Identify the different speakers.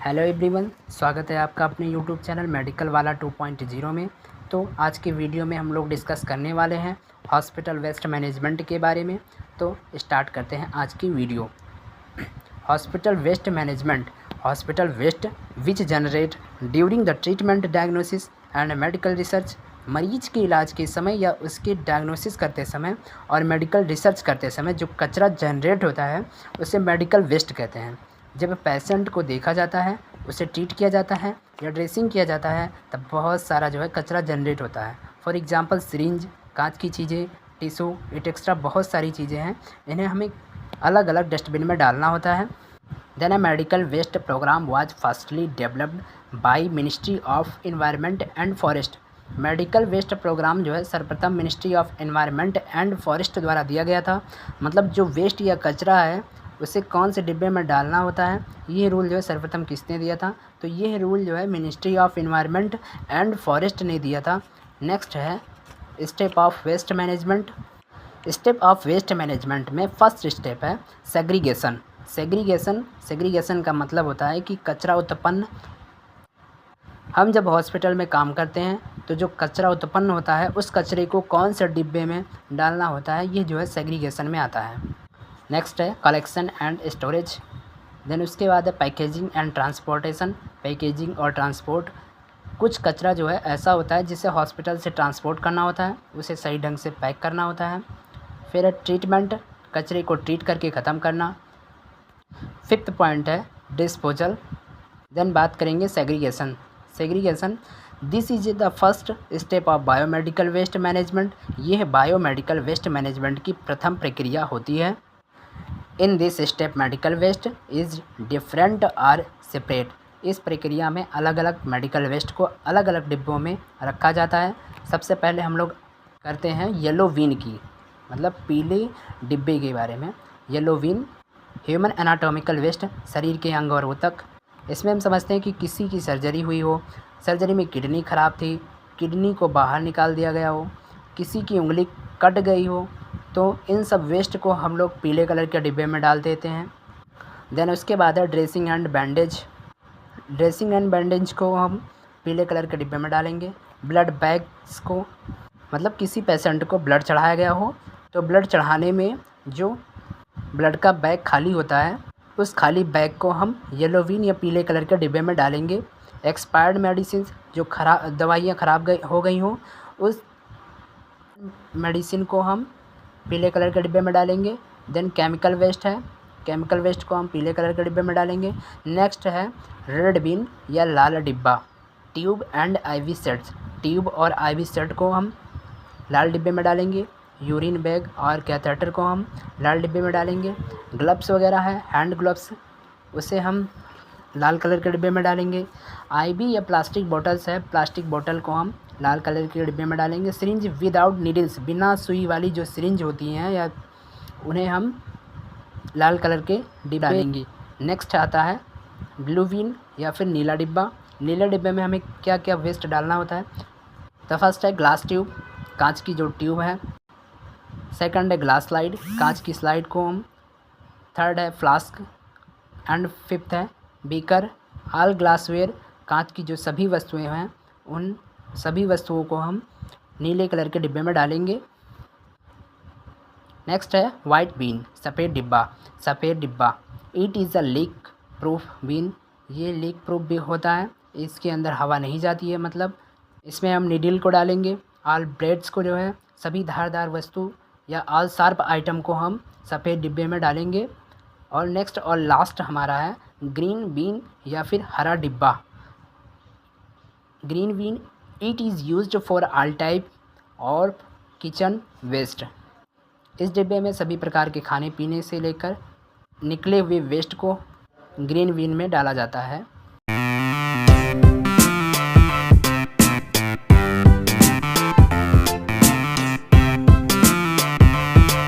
Speaker 1: Hello everyone, स्वागत है आपका अपने यूट्यूब चैनल मेडिकल वाला 2.0 में। तो आज की वीडियो में हम लोग डिस्कस करने वाले हैं हॉस्पिटल वेस्ट मैनेजमेंट के बारे में। तो स्टार्ट करते हैं आज की video. Hospital waste management, hospital waste which generate during the treatment, diagnosis and medical research. मरीज के इलाज के समय या उसके डायग्नोसिस करते समय और मेडिकल रिसर्च करते समय जो कचरा जनरेट होता है उसे मेडिकल वेस्ट कहते हैं। जब पेशेंट को देखा जाता है, उसे ट्रीट किया जाता है या ड्रेसिंग किया जाता है, तब बहुत सारा कचरा जनरेट होता है। फॉर एग्ज़ाम्पल सिरिंज, कांच की चीज़ें, टिश्यू, एक्स्ट्रा बहुत सारी चीज़ें हैं, इन्हें हमें अलग अलग डस्टबिन में डालना होता है। Then a medical waste program was firstly developed by ministry of environment and forest. Medical waste program सर्वप्रथम ministry of environment and forest द्वारा दिया गया था। मतलब जो वेस्ट या कचरा है उसे कौन से डिब्बे में डालना होता है, ये रूल सर्वप्रथम किसने दिया था? तो ये rule ministry of environment and forest ने दिया था। नेक्स्ट है step of waste management. Step of waste management में फर्स्ट स्टेप है सेग्रीगेशन। सेग्रीगेशन का मतलब होता है कि कचरा उत्पन्न, हम जब हॉस्पिटल में काम करते हैं तो जो कचरा उत्पन्न होता है उस कचरे को कौन से डिब्बे में डालना होता है, ये सेग्रीगेशन में आता है। नेक्स्ट है कलेक्शन एंड स्टोरेज। देन उसके बाद है पैकेजिंग एंड ट्रांसपोर्टेशन। पैकेजिंग और ट्रांसपोर्ट, कुछ कचरा ऐसा होता है जिसे हॉस्पिटल से ट्रांसपोर्ट करना होता है, उसे सही ढंग से पैक करना होता है। फिर है ट्रीटमेंट, कचरे को ट्रीट करके ख़त्म करना। फिफ्थ पॉइंट है डिस्पोजल। देन बात करेंगे segregation. This is the first step of biomedical waste management. यह बायोमेडिकल वेस्ट मैनेजमेंट की प्रथम प्रक्रिया होती है। In this step medical waste is different are separate. इस प्रक्रिया में अलग अलग मेडिकल वेस्ट को अलग अलग डिब्बों में रखा जाता है। सबसे पहले हम लोग करते हैं येलो विन की, मतलब पीले डिब्बे के बारे में। Yellow bin human anatomical waste, शरीर के अंग और ऊतक। इसमें हम समझते हैं कि किसी की सर्जरी हुई हो, सर्जरी में किडनी ख़राब थी, किडनी को बाहर निकाल दिया गया हो, किसी की उंगली कट गई हो, तो इन सब वेस्ट को हम लोग पीले कलर के डिब्बे में डाल देते हैं। देन उसके बाद है dressing and bandage. Dressing and bandage को हम पीले कलर के डिब्बे में डालेंगे। ब्लड बैग्स को, मतलब किसी पेशेंट को ब्लड चढ़ाया गया हो तो ब्लड चढ़ाने में जो ब्लड का बैग खाली होता है उस खाली बैग को हम येलोविन या पीले कलर के डिब्बे में डालेंगे। एक्सपायर्ड मेडिसिन, जो दवाइयाँ ख़राब हो गई हों, उस मेडिसिन को हम पीले कलर के डिब्बे में डालेंगे। देन केमिकल वेस्ट है, केमिकल वेस्ट को हम पीले कलर के डिब्बे में डालेंगे। नेक्स्ट है रेड बिन या लाल डिब्बा। Tube and IV sets, tube और आईवी सेट को हम लाल डिब्बे में डालेंगे। यूरिन बैग और कैथेटर को हम लाल डिब्बे में डालेंगे। ग्लव्स वगैरह है, हैंड ग्लव्स, उसे हम लाल कलर के डिब्बे में डालेंगे। आईवी या प्लास्टिक बॉटल्स है, प्लास्टिक बॉटल को हम लाल कलर के डिब्बे में डालेंगे। सिरिंज विदाउट नीडल्स, बिना सुई वाली जो सिरिंज होती हैं या उन्हें हम लाल कलर के डिब्बे डालेंगे। नेक्स्ट आता है ब्लू विन या फिर नीला डिब्बा। नीले डिब्बे में हमें क्या क्या वेस्ट डालना होता है? तो फर्स्ट है ग्लास ट्यूब, कांच की जो ट्यूब है। सेकंड है ग्लास स्लाइड, कांच की स्लाइड को हम। थर्ड है फ्लास्क एंड फिफ्थ है बीकर। ऑल ग्लासवेयर, कांच की जो सभी वस्तुएं हैं उन सभी वस्तुओं को हम नीले कलर के डिब्बे में डालेंगे। नेक्स्ट है वाइट बीन, सफ़ेद डिब्बा। It is a leak proof bin, ये लीक प्रूफ भी होता है, इसके अंदर हवा नहीं जाती है। मतलब इसमें हम नीडल को डालेंगे। ऑल ब्लेड्स को सभी धारदार वस्तु या ऑल शार्प आइटम को हम सफ़ेद डिब्बे में डालेंगे। और नेक्स्ट और लास्ट हमारा है ग्रीन बीन या फिर हरा डिब्बा। Green bin, it is used for all type और किचन वेस्ट। इस डिब्बे में सभी प्रकार के खाने पीने से लेकर निकले हुए वेस्ट को ग्रीन बीन में डाला जाता है।